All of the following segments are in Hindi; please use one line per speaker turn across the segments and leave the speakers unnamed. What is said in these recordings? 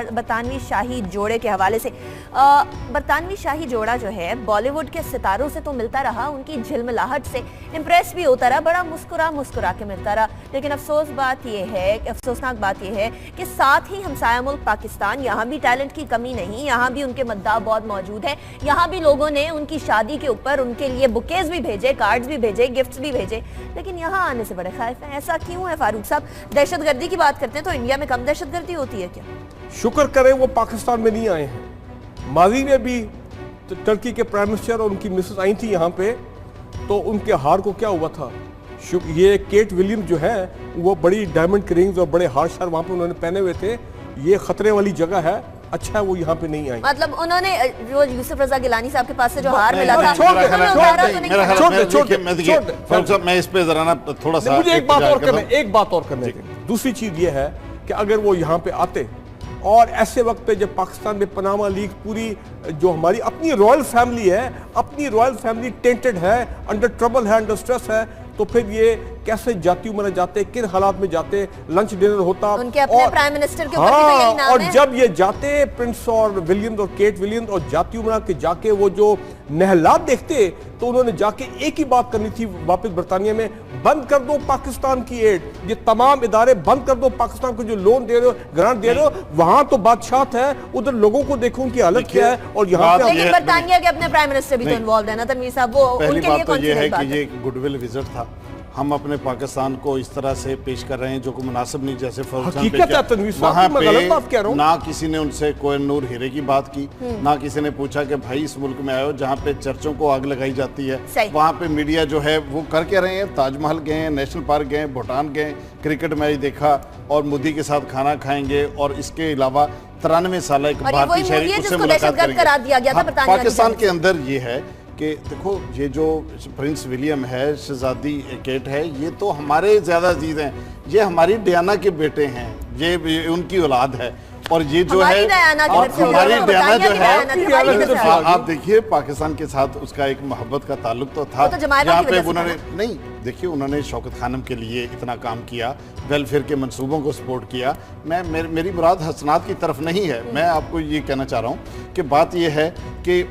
बरतानवी शाही जोड़े के हवाले से बरतानवी शाही जोड़ा जो है बॉलीवुड के सितारों से तो मिलता रहा, उनकी झिलमिलाहट से इम्प्रेस भी होता रहा, बड़ा मुस्कुरा के मिलता रहा। लेकिन अफसोसनाक बात यह है कि साथ ही हमसाया मुल्क पाकिस्तान, यहाँ भी टैलेंट की कमी नहीं, यहाँ भी उनके मद्दाह बहुत मौजूद है। यहाँ भी लोगों ने उनकी शादी के ऊपर उनके लिए बुकेज भी भेजे, कार्ड्स भी भेजे, गिफ्ट्स भी भेजे, लेकिन यहाँ आने से बड़े खौफ हैं। ऐसा क्यों है फारूक साहब? दहशतगर्दी की बात करते हैं तो इंडिया में कम दहशतगर्दी होती है क्या?
शुक्र करें वो पाकिस्तान में नहीं आए हैं। माजी में भी टर्की के प्राइम मिनिस्टर और उनकी मिसेस आई थी यहाँ पे, तो उनके हार को क्या हुआ था? ये केट विलियम जो है वो बड़ी डायमंड रिंग्स और बड़े हार शार वहाँ पे उन्होंने पहने हुए थे। ये खतरे वाली जगह है, अच्छा है वो यहाँ पे नहीं आई।
मतलब उन्होंने जो यूसुफ रजा गिलानी साहब के पास से जो हार मिला था,
मैं इस पे जरा ना थोड़ा सा
मुझे एक बात और करने दें। दूसरी चीज ये है कि अगर वो यहाँ पे आते और ऐसे वक्त पे जब पाकिस्तान में पनामा लीग पूरी जो हमारी अपनी रॉयल फैमिली है, अपनी रॉयल फैमिली टेंटेड है, अंडर ट्रबल है, अंडर स्ट्रेस है, तो फिर ये कैसे जाती उम्र जाते, किन हालात में जाते, लंच डिनर होता
उनके अपने प्राइम मिनिस्टर के ऊपर भी तो यही नाम
और
है।
जब ये जाते प्रिंस और विलियम्स और केट विलियम्स और जाती उम्र के जाके वो जो नहलात देखते, तो उन्होंने जाके एक ही बात करनी थी वापस बरतानिया में, बंद कर दो पाकिस्तान की एड, ये तमाम इदारे बंद कर दो, पाकिस्तान को जो लोन दे रहे हो, ग्रांट दे रहे हो, वहां तो बादशाह है, उधर लोगों को देखो उनकी हालत क्या है। और यहाँ पे
लेकिन बरतानिया के अपने प्राइम मिनिस्टर भी तो इन्वॉल्व है ना तनवीर साहब, वो उनके लिए कौन सी बात है?
ये गुडविल विजिट था, हम अपने पाकिस्तान को इस तरह से पेश कर रहे हैं जो को मुनासिब नहीं, जैसे वहाँ पे ना किसी ने उनसे कोहिनूर हीरे की बात की, ना किसी ने पूछा कि भाई इस मुल्क में आयो जहाँ पे चर्चों को आग लगाई जाती है। वहाँ पे मीडिया जो है वो कर क्या रहे हैं, ताजमहल गए, नेशनल पार्क गए, भूटान गए, क्रिकेट मैच देखा और मोदी के साथ खाना खाएंगे, और इसके अलावा 93 साल एक भारतीय शहरी उससे मुलाकात करेंगे। पाकिस्तान के अंदर ये है कि देखो ये जो प्रिंस विलियम है, शहजादी केट है, ये तो हमारे ज़्यादा अजीज हैं, ये हमारी डियाना के बेटे हैं, ये उनकी औलाद है। और ये जो है हमारी डियाना जो है, आप देखिए पाकिस्तान के साथ उसका एक मोहब्बत का ताल्लुक तो था, जहाँ पे उन्होंने नहीं देखिए उन्होंने शौकत खानम के लिए इतना काम किया, वेलफेयर के मंसूबों को सपोर्ट किया। मेरी मुराद हसनात की तरफ नहीं है, मैं आपको ये कहना चाह रहा हूँ कि बात ये है कि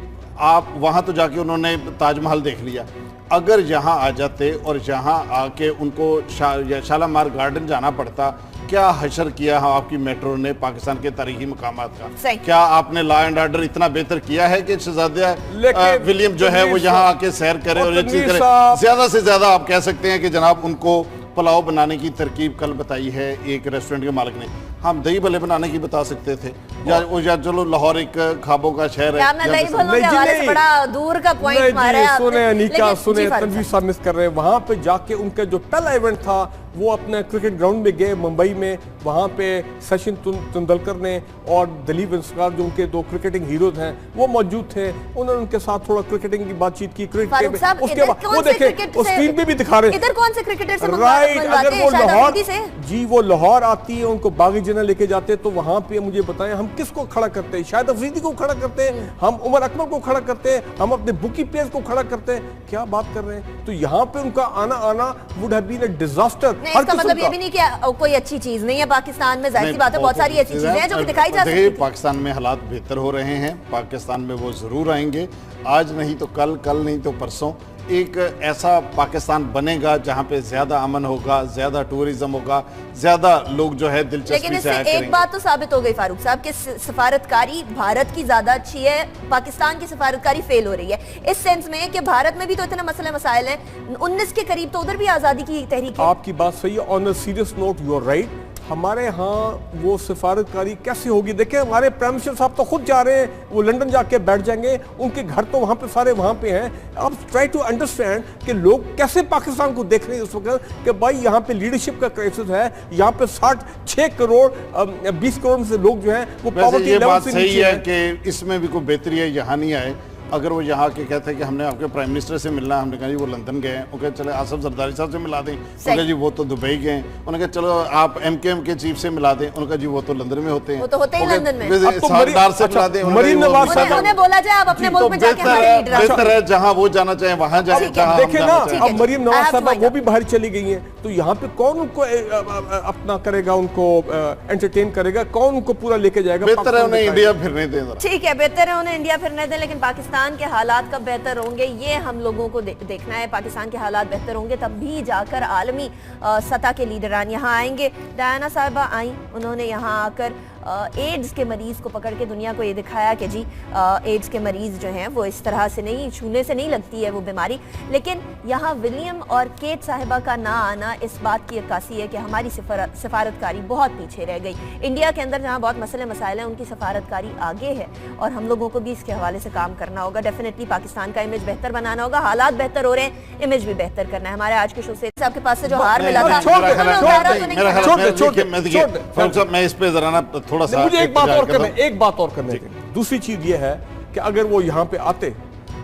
आप वहाँ तो जाके उन्होंने ताजमहल देख लिया, अगर यहाँ आ जाते और यहाँ आके उनको शालामार गार्डन जाना पड़ता, क्या हशर किया है आपकी मेट्रो ने पाकिस्तान के तारीखी मकामात का? क्या आपने लॉ एंड ऑर्डर इतना बेहतर किया है कि शहजादा विलियम जो है वो यहाँ आके सैर करे और ये चीज करे? ज्यादा से ज्यादा आप कह सकते हैं कि जनाब उनको पुलाव बनाने की तरकीब कल बताई है एक रेस्टोरेंट के मालिक ने, हम दही भले बनाने की बता सकते थे, या चलो लाहौर एक ख्वाबों का शहर है,
बड़ा दूर का पॉइंट मारा है आपने।
सुने तनवीर साहब मिस कर रहे हैं। वहां पे जाके उनका जो पहला इवेंट था वो अपने क्रिकेट ग्राउंड में गए मुंबई में, वहां पे सचिन तेंदुलकर ने और दिलीप वेंगसरकर जो उनके दो क्रिकेटिंग हीरोज हैं वो मौजूद थे, उन्होंने उनके साथ थोड़ा क्रिकेटिंग की बातचीत की। उसके बाद वो देखे स्क्रीन पे भी दिखा रहे हैं,
इधर कौन से क्रिकेटर से
अगर वो लाहौर जी वो लाहौर आती है, उनको बागी जिन्ना लेके जाते, तो वहां पे मुझे बताएं हम किसको खड़ा करते हैं? शायद अफरीदी को खड़ा करते हैं, हम उमर अकमल को खड़ा करते हैं, हम अपने बुकी पेज को खड़ा करते हैं, क्या बात कर रहे हैं? तो यहाँ पे उनका आना would have been a disaster.
इसका मतलब ये भी नहीं कि कोई अच्छी चीज नहीं है पाकिस्तान में, जाहिर सी बात है बहुत सारी ऐसी चीजें हैं जो दिखाई जा सकती है।
पाकिस्तान में हालात बेहतर हो रहे हैं, पाकिस्तान में वो जरूर आएंगे, आज नहीं तो कल, कल नहीं तो परसों एक ऐसा पाकिस्तान बनेगा जहां पे ज्यादा अमन होगा, ज्यादा टूरिज्म होगा, ज्यादा लोग जो है दिलचस्पी से
लेकिन इससे एक बात तो साबित हो गई फारूक साहब कि सफारतकारी भारत की ज्यादा अच्छी है, पाकिस्तान की सफारतकारी फेल हो रही है, इस सेंस में कि भारत में भी तो इतने मसले मसाइल हैं, 19 के करीब तो उधर भी आजादी की तहरीक है।
आपकी बात सही है। On a serious note you are right, हमारे यहाँ वो सिफारतकारी कैसे होगी? देखिए हमारे प्राइम मिनिस्टर साहब तो खुद जा रहे हैं, वो लंदन जाके बैठ जाएंगे, उनके घर तो वहाँ पे सारे वहाँ पे हैं। आप ट्राई टू अंडरस्टैंड कि लोग कैसे पाकिस्तान को देख रहे हैं इस वक्त कि भाई यहाँ पे लीडरशिप का क्राइसिस है, यहाँ पे 6 करोड़ 20 करोड़ से लोग जो हैं वो पॉवर्टी लेवल से नीचे है।
कि इसमें भी कोई बेहतरी है, यहाँ नहीं आए अगर वो यहाँ के कहते हैं कि हमने आपके प्राइम मिनिस्टर से मिलना है, हमने कहा जी वो लंदन गए हैं, उनके चले आसफ जरदारी साहब से मिला दें, उनका जी वो तो दुबई गए हैं, उन्होंने कहा चलो आप MKM के चीफ से मिला दें, उनका जी वो तो लंदन में होते हैं,
वो तो होते ही लंदन में,
सरदार से मिला दें,
उन्हें बोला जाए आप अपने मुल्क में जाके हमारे लीडर,
बेहतर है जहाँ वो जाना चाहे वहाँ जाए।
देखिए ना, अब मरीम नवाज साहब वो भी बाहर चली गई हैं, तो यहाँ पे कौन उनको अपना करेगा, उनको एंटरटेन करेगा, कौन उनको पूरा लेके जाएगा?
बेहतर है उन्हें इंडिया फिरने दें।
ठीक है, बेहतर है उन्हें इंडिया फिरने दें, लेकिन पाकिस्तान के हालात कब बेहतर होंगे ये हम लोगों को देखना है। पाकिस्तान के हालात बेहतर होंगे तब भी जाकर आलमी सतह के लीडरान यहाँ आएंगे। डायना साहिबा आई, उन्होंने यहाँ आकर एड्स के मरीज़ को पकड़ के दुनिया को ये दिखाया कि जी एड्स के मरीज़ जो हैं वो इस तरह से नहीं, छूने से नहीं लगती है वो बीमारी। लेकिन यहाँ विलियम और केट साहिबा का ना आना इस बात की अक्कासी है कि हमारी सफारतकारी बहुत पीछे रह गई। इंडिया के अंदर जहाँ बहुत मसले मसाइल हैं उनकी सफारतकारी आगे है और हम लोगों को भी इसके हवाले से काम करना होगा। डेफिनेटली पाकिस्तान का इमेज बेहतर बनाना होगा, हालात बेहतर हो रहे हैं, इमेज भी बेहतर करना है। हमारे आज के शो से आपके पास से जो हार मिला था,
मैं इस पे जरा ना
मुझे एक बात और करने दें। दूसरी चीज ये है कि अगर वो यहाँ पे आते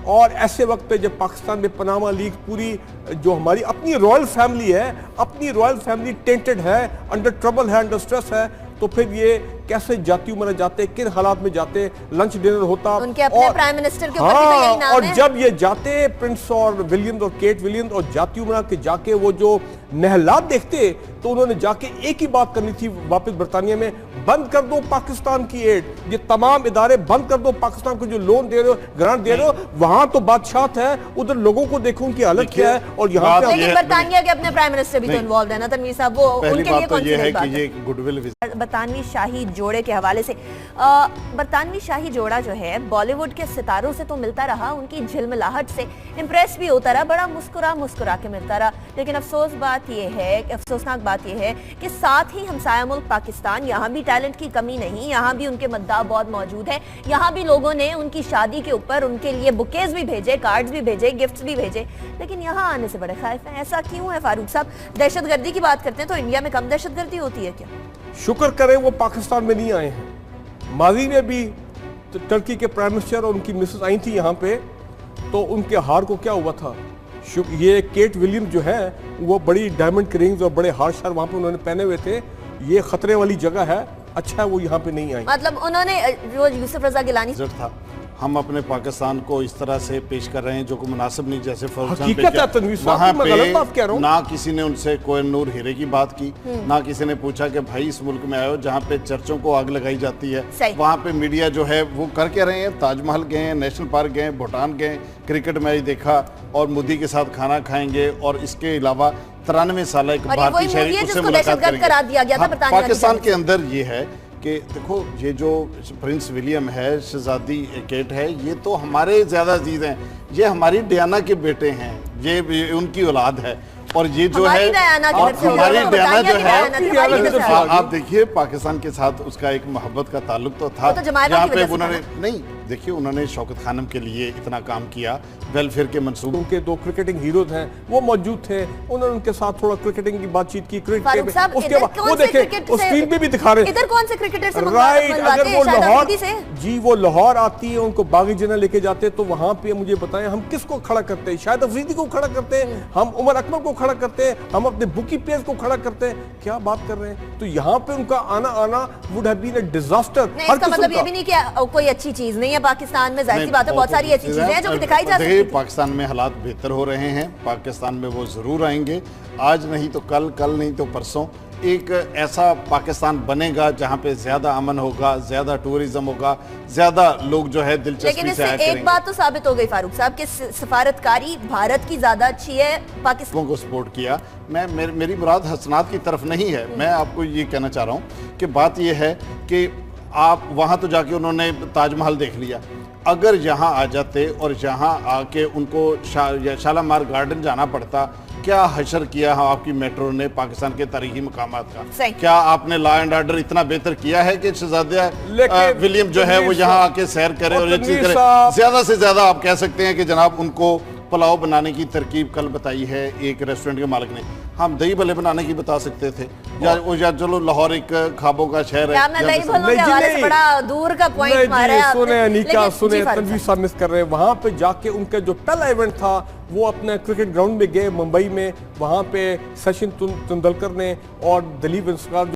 और ऐसे वक्त पे जब पाकिस्तान में पनामा लीग पूरी जो हमारी अपनी रॉयल फैमिली है, अपनी रॉयल फैमिली टेंटेड है, अंडर ट्रबल है, अंडर स्ट्रेस है, तो फिर ये कैसे जाती उम्र जाते, किन हालात में जाते, लंच डिनर होता
उनके अपने प्राइम मिनिस्टर के ऊपर भी तो यही नाम
और
है।
जब ये जाते प्रिंस और विलियम्स और केट विलियम्स और जाती उम्र के जाके वो जो महलात देखते, तो उन्होंने जाके एक ही बात करनी थी वापस बरतानिया में, बंद कर दो पाकिस्तान की एड, ये तमाम इदारे बंद कर दो, पाकिस्तान को जो लोन दे रहे हो, ग्रांट दे रहे हो, वहां तो बादशाह है, उधर लोगों को देखो उनकी हालत क्या है। और यहाँ
लेकिन बरतानिया के अपने प्राइम मिनिस्टर भी तो इन्वॉल्व है ना तनवीर साहब, वो उनके लिए कौन सी बात है?
गुडविल
बरतानवी शाही जोड़े के हवाले से, बरतानवी शाही जोड़ा जो है बॉलीवुड के सितारों से तो मिलता रहा, उनकी झिलमिलाहट से इम्प्रेस भी होता रहा, बड़ा मुस्कुरा के मिलता रहा। लेकिन अफसोसनाक बात यह है कि साथ ही हमसाया मुल्क पाकिस्तान, यहाँ भी टैलेंट की कमी नहीं, यहाँ भी उनके मद्दाह बहुत मौजूद है। यहाँ भी लोगों ने उनकी शादी के ऊपर उनके लिए बुकेज भी भेजे, कार्ड्स भी भेजे, गिफ्ट्स भी भेजे, लेकिन यहाँ आने से बड़े खौफ हैं। ऐसा क्यों है फारूक साहब? दहशतगर्दी की बात करते हैं तो इंडिया में कम दहशतगर्दी होती है क्या?
शुक्र करें वो पाकिस्तान में नहीं आए हैं। माजी में भी टर्की के प्राइम मिनिस्टर और उनकी मिसेस आई थी यहाँ पे, तो उनके हार को क्या हुआ था? ये केट विलियम्स जो है वो बड़ी डायमंड के रिंग्स और बड़े हार शार वहाँ पे उन्होंने पहने हुए थे। ये खतरे वाली जगह है, अच्छा है वो यहाँ पे नहीं आई।
मतलब उन्होंने जो यूसुफ रजा गिलानी
था, हम अपने पाकिस्तान को इस तरह से पेश कर रहे हैं जो को मुनासिब नहीं, जैसे
वहाँ पे
ना किसी ने उनसे कोहिनूर हीरे की बात की, ना किसी ने पूछा कि भाई इस मुल्क में आयो जहाँ पे चर्चों को आग लगाई जाती है, वहाँ पे मीडिया जो है वो कर क्या रहे हैं? ताजमहल गए, नेशनल पार्क गए, भूटान गए, क्रिकेट मैच देखा और मोदी के साथ खाना खाएंगे, और इसके अलावा 93 साल एक भारतीय शहरी उससे मुलाकात करेंगे। पाकिस्तान के अंदर ये है कि देखो ये जो प्रिंस विलियम है, शहजादी केट है, ये तो हमारे ज़्यादा अजीज हैं, ये हमारी डियाना के बेटे हैं, ये उनकी औलाद है। और ये जो है हमारी डियाना जो है, आप देखिए पाकिस्तान के साथ उसका एक मोहब्बत का ताल्लुक तो था, जहाँ पे उन्होंने नहीं देखिए उन्होंने शौकत खानम के लिए इतना काम किया, वेलफेयर के मंसूबों
के 2 क्रिकेटिंग हीरोज हैं वो मौजूद थे, उन्होंने उनके साथ थोड़ा क्रिकेटिंग की बातचीत की। उसके बाद वो देखे स्क्रीन पे भी दिखा रहे
इधर कौन से क्रिकेटर से
राइट, अगर वो लाहौर जी वो लाहौर आती है, उनको बागी जना लेके जाते, तो वहां पे मुझे बताएं हम किसको खड़ा करते हैं? शायद अफरीदी को खड़ा करते हैं, हम उमर अकमल को खड़ा करते हैं, हम अपने बुकी पेज को खड़ा करते हैं, क्या बात कर रहे हैं? तो यहाँ पे उनका आना would have been a disaster.
इसका मतलब ये भी नहीं कि कोई अच्छी चीज नहीं है पाकिस्तान में, जाहिर सी बात है बहुत सारी ऐसी चीजें हैं जो कि दिखाई जा सकती है।
पाकिस्तान में हालात बेहतर हो रहे हैं, पाकिस्तान में वो जरूर आएंगे, आज नहीं तो कल, कल नहीं तो परसों एक ऐसा पाकिस्तान बनेगा जहां पे ज्यादा अमन होगा, ज्यादा टूरिज्म होगा, ज्यादा लोग जो है दिलचस्पी से
लेकिन इससे एक बात तो साबित हो गई फारूक साहब कि सफारतकारी भारत की ज्यादा अच्छी है, पाकिस्तान
को सपोर्ट किया। मेरी मुराद हसनात की तरफ नहीं है, मैं आपको ये कहना चाह रहा हूँ कि बात ये है कि आप वहां तो जाके उन्होंने ताजमहल देख लिया, अगर यहाँ आ जाते और यहाँ आके उनको शालामार गार्डन जाना पड़ता, क्या हशर किया है आपकी मेट्रो ने पाकिस्तान के तारीखी मकामात का? क्या आपने लॉ एंड ऑर्डर इतना बेहतर किया है कि शहजादा विलियम जो है वो यहाँ आके सैर करे और ये चीज करे? ज्यादा से ज्यादा आप कह सकते हैं कि जनाब उनको पुलाव बनाने की तरकीब कल बताई है एक रेस्टोरेंट के मालिक ने, हम दही भल्ले बनाने की बता सकते थे। या चलो लाहौर एक खाबों का शहर है,
बड़ा दूर का पॉइंट मारा है।
सुने अनिका, सुने तनवीर साहब मिस कर रहे हैं। वहां पे जाके उनका जो पहला इवेंट था वो अपने क्रिकेट ग्राउंड में गए मुंबई में, वहां पे सचिन तेंदुलकर ने और दिलीप वेंगसरकर